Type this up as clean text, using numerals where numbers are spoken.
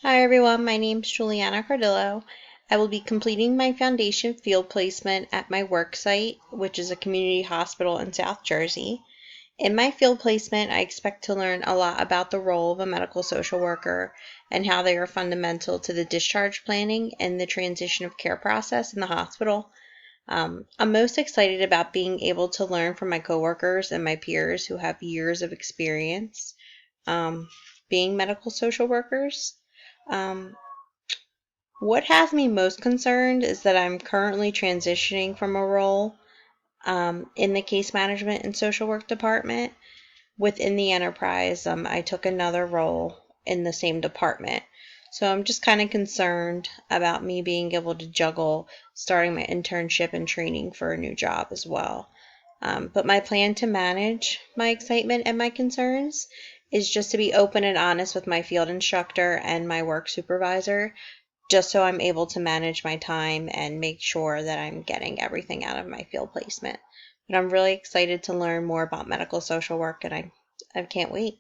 Hi everyone, my name is Juliana Cardillo. I will be completing my foundation field placement at my work site, which is a community hospital in South Jersey. In my field placement, I expect to learn a lot about the role of a medical social worker and how they are fundamental to the discharge planning and the transition of care process in the hospital. I'm most excited about being able to learn from my coworkers and my peers who have years of experience um, being medical social workers. Um, what has me most concerned is that I'm currently transitioning from a role in the case management and social work department within the enterprise. I took another role in the same department. So I'm just kind of concerned about me being able to juggle starting my internship and training for a new job as well. But my plan to manage my excitement and my concerns is just to be open and honest with my field instructor and my work supervisor, just so I'm able to manage my time and make sure that I'm getting everything out of my field placement. But I'm really excited to learn more about medical social work, and I can't wait.